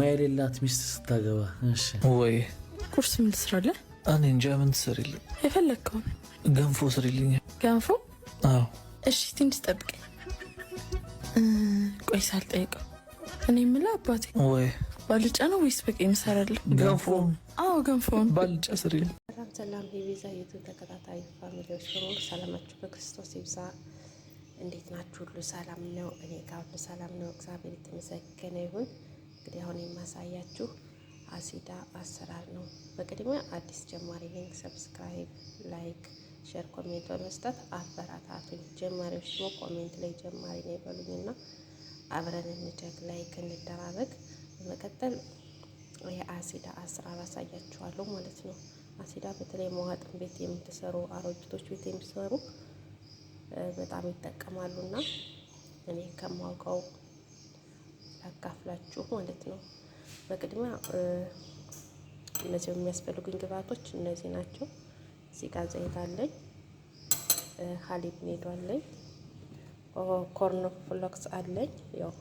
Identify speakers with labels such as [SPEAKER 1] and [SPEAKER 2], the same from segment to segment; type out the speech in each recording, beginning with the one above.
[SPEAKER 1] ሙያ የሌላት ሚስት ስታገባ እሺ
[SPEAKER 2] ወይ
[SPEAKER 3] ቁርስ ምን ትሰራለህ?
[SPEAKER 2] እኔ እንጃ ምን ትሰሪልኝ?
[SPEAKER 3] የፈለግከውን
[SPEAKER 2] ገንፎ ስሪልኝ።
[SPEAKER 3] ገንፎ?
[SPEAKER 2] አዎ።
[SPEAKER 3] እሺ ትንሽ ጠብቀኝ። ቆይ ሳልጠይቀው እኔ የምልህ አባቴ
[SPEAKER 2] ወይ
[SPEAKER 3] ባልጫ ነው ወይስ በቀይ እንሰራለን?
[SPEAKER 2] ገንፎ?
[SPEAKER 3] አዎ ገንፎን
[SPEAKER 2] ባልጫ ስሪልኝ።
[SPEAKER 4] ሰላም የቤዛ የዩቲዩብ ተከታታይ ፋሚሊዎች በሙሉ ሰላማችሁ በክርስቶስ ይብዛ። እንዴት ናችሁ? ሁሉ ሰላም ነው? እኔ ጋር ሁሉ ሰላም ነው፣ እግዚአብሔር የተመሰገነ ይሁን። እንግዲህ አሁን የማሳያችሁ አሲዳ አሰራር ነው። በቅድሚያ አዲስ ጀማሪ ነኝ። ሰብስክራይብ፣ ላይክ፣ ሼር፣ ኮሜንት በመስጠት አበረታቱኝ። ጀማሪዎች ደግሞ ኮሜንት ላይ ጀማሪ ነው ይበሉኝና አብረን እንደግ፣ ላይክ እንደራረግ። በመቀጠል የአሲዳ አሰራር አሳያችኋለሁ ማለት ነው። አሲዳ በተለይ መዋጥን ቤት የምትሰሩ አሮጊቶች ቤት የሚሰሩ በጣም ይጠቀማሉና እኔ ከማውቀው አካፍላችሁ ማለት ነው። በቅድሚያ እነዚህ የሚያስፈልጉኝ ግብአቶች እነዚህ ናቸው። እዚህ ጋር ዘይት አለኝ፣ ሀሊብ ኔዶ አለኝ፣ ኮርን ፍሎክስ አለኝ። ያው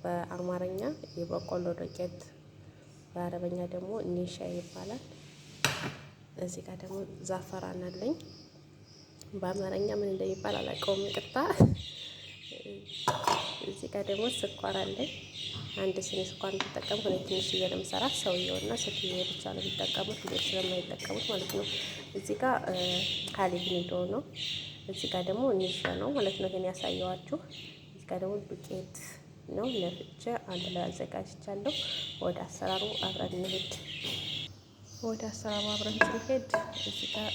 [SPEAKER 4] በአማርኛ የበቆሎ ዱቄት በአረበኛ ደግሞ ኒሻ ይባላል። እዚህ ጋር ደግሞ ዛፈራን አለኝ። በአማርኛ ምን እንደሚባል አላውቀውም፣ ይቅርታ። እዚህ ጋር ደግሞ ስኳር አለኝ። አንድ ሲኒ ስኳር ተጠቀምኩ። እኔ ትንሽዬ ነው የምሰራት። ሰውየውና ሴትዬ ብቻ ነው የሚጠቀሙት፣ ልጆች ስለማይጠቀሙት ማለት ነው። እዚህ ጋር ሀሊብ ኒዶ ነው። እዚህ ጋር ደግሞ ኒሻ ነው ማለት ነው። ግን ያሳየዋችሁ እዚህ ጋር ደግሞ ዱቄት ነው። ለፍቼ አንድ ላይ አዘጋጅቻለሁ። ወደ አሰራሩ አብረን እንሄድ። ወደ አሰራሩ አብረን ስንሄድ እዚህ ጋር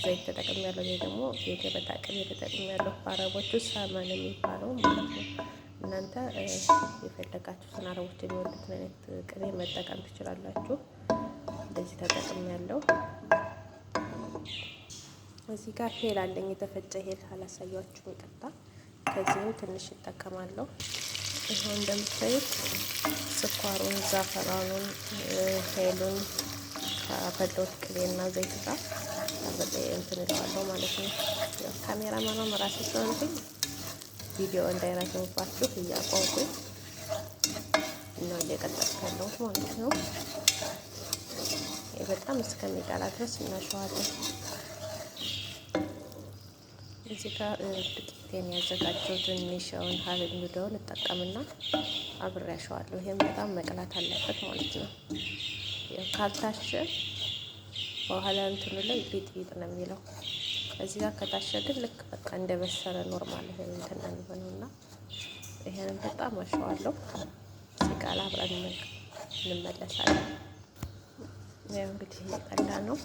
[SPEAKER 4] ዘይት ተጠቅሜያለሁ። ይሄ ደግሞ የገበታ ቅቤ ተጠቅሜያለሁ። በአረቦቹ ሳመን የሚባለው ማለት ነው። እናንተ የፈለጋችሁትን አረቦች የሚወዱትን አይነት ቅቤ መጠቀም ትችላላችሁ። እንደዚህ ተጠቅሜያለሁ። እዚህ ጋር ሄል አለኝ፣ የተፈጨ ሄል አላሳያችሁም፣ ይቅርታ። ከዚህም ትንሽ እጠቀማለሁ። ይኸው እንደምታዩት ስኳሩን፣ ዛፈራኑን፣ ሄሉን ከፈለውት ቅቤና ዘይት ጋር አብሬ እንትን እለዋለሁ ማለት ነው። ካሜራማኗም ራሴ ስለሆንኩኝ ቪዲዮ እንዳይረዝምባችሁ እያቆምኩኝ ነው እየቀጠልኩ ያለሁት ማለት ነው። ይሄ በጣም እስከሚቀላ ድረስ እናሸዋለን። እዚህ ጋር ዱቄቴን ያዘጋጀሁትን ኒሻውን ሀሊብ ኒዶውን እጠቀምና አብሬ አሸዋለሁ። ይሄም በጣም መቅላት አለበት ማለት ነው። ካልታሸ በኋላ እንትኑ ላይ ቢጥ ነው የሚለው። እዚህ ጋር ከታሸ ግን ልክ በቃ እንደበሰለ ኖርማል ይሄ እንትን ነው የሚሆነውና ይሄንን በጣም አሸዋለሁ። ሲቃላ አብረን እንመለሳለን። ያው እንግዲህ እየቀላ ነው።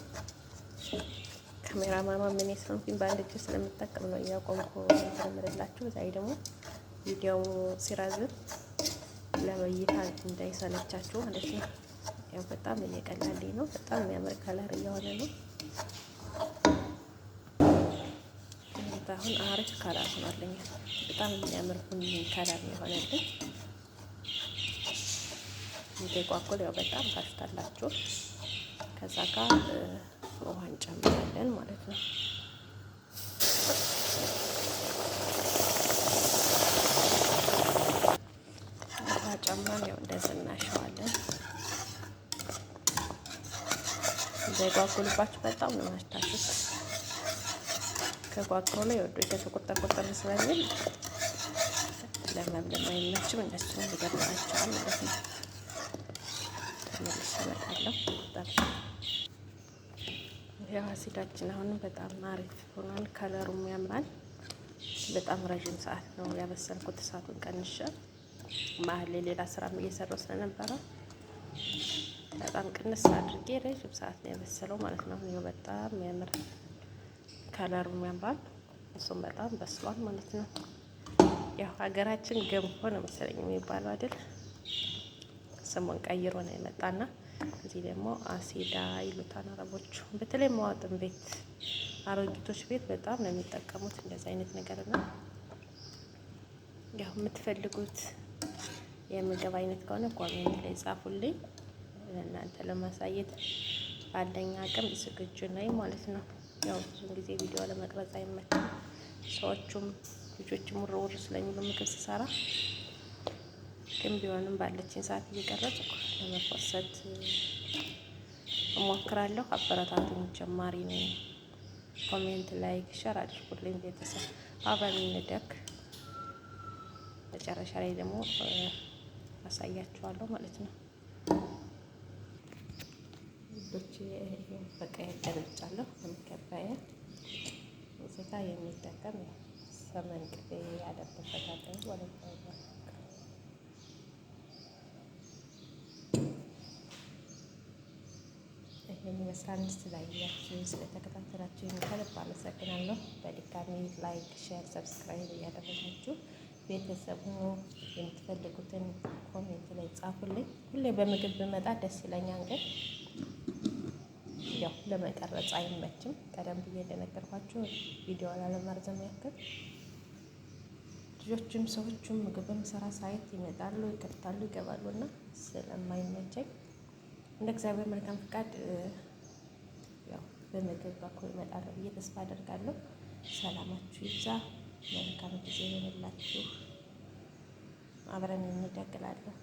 [SPEAKER 4] ካሜራማኗ ምን ይሰንኩኝ በአንድ እጅ ስለምጠቀም ነው እያቆምኩ እንተምርላችሁ። ዛሬ ደግሞ ቪዲዮው ሲራዝም ለእይታ እንዳይሰለቻችሁ ማለት ነው። ያው በጣም እየቀላልኝ ነው። በጣም የሚያምር ከለር እየሆነ ነው። አሁን አሪፍ ከለር ሆኖልኝ በጣም የሚያምር ቡኒ ከለር የሆነልኝ። እንደጓጉል ያው በጣም ታሽታላችሁ። ከዛ ጋር ውሃ እንጨምራለን ማለት ነው። ውሃ ጨምረን ያው እንደዚህ እናሸዋለን። እንዳይጓጉልባችሁ በጣም ነው ማሽታችሁት። ከጓጉሮ ላይ ወዶ የተቆጠቆጠ ስለሚል ለመብለም አይመችም። እንደሱ ይገርማችኋል ማለት ነው። ተመልሼ እመጣለሁ። ያው አሲዳችን አሁን በጣም አሪፍ ሆኗል። ከለሩም ያምራል። በጣም ረዥም ሰዓት ነው ያበሰልኩት። እሳቱን ቀንሼ መሀል ላይ ሌላ ስራም እየሰራሁ ስለነበረ በጣም ቅንስ አድርጌ ረዥም ሰዓት ነው ያበሰለው ማለት ነው። ይሄው በጣም የሚያምር ከለሩም ያምራል። እሱም በጣም በስሏል ማለት ነው። ያው ሀገራችን ገንፎ ነው መሰለኝ የሚባለው አይደል? ስሙን ቀይሮ ነው የመጣና እዚህ ደግሞ አሲዳ ይሉታል አረቦቹ። በተለይ መዋጥን ቤት አሮጊቶች ቤት በጣም ነው የሚጠቀሙት እንደዚህ አይነት ነገር ነው። ያው የምትፈልጉት የምግብ አይነት ከሆነ ኮሜንት ላይ ጻፉልኝ። እናንተ ለማሳየት ባለኝ አቅም ዝግጁ ነኝ ማለት ነው። ያው ብዙ ጊዜ ቪዲዮ ለመቅረጽ አይመችም። ሰዎቹም ልጆችም ውርውር ስለሚሉ ምግብ ስሰራ ግን ቢሆንም ባለችኝ ሰዓት እየቀረጽኩ ለመፖሰት እሞክራለሁ። አበረታቱኝ። ጀማሪ ነኝ። ኮሜንት፣ ላይክ፣ ሸር አድርጉልኝ። ቤተሰብ አብረን እንደግ። መጨረሻ ላይ ደግሞ አሳያችኋለሁ ማለት ነው። ልጆች በቃ ያደረጫለሁ ከሚገባየ እዚህ ጋር የሚጠቀም ሰመን ቅቤ ያደርግበታለሁ ማለት ነው። ይህን ይመስላል። ስላያችሁ ስለተከታተላችሁ ከልብ አመሰግናለሁ። በድጋሚ ላይክ፣ ሼር፣ ሰብስክራይብ እያደረጋችሁ ቤተሰቡ የምትፈልጉትን ኮሜንት ላይ ጻፉልኝ። ሁሌ በምግብ ብመጣ ደስ ይለኛል፣ ግን ያው ለመቀረጽ አይመችም። ቀደም ብዬ እንደነገርኳችሁ ቪዲዮ ላለማርዘም ያክል ልጆችም ሰዎቹም ምግብም ስራ ሳይት ይመጣሉ፣ ይከፍታሉ፣ ይገባሉ እና ስለማይመቸኝ እንደ እግዚአብሔር መልካም ፍቃድ ያው በምግብ በኩል እመጣለሁ ብዬ ተስፋ አደርጋለሁ። ሰላማችሁ ይብዛ። መልካም ጊዜ ይሆንላችሁ። አብረን እንደግላለን።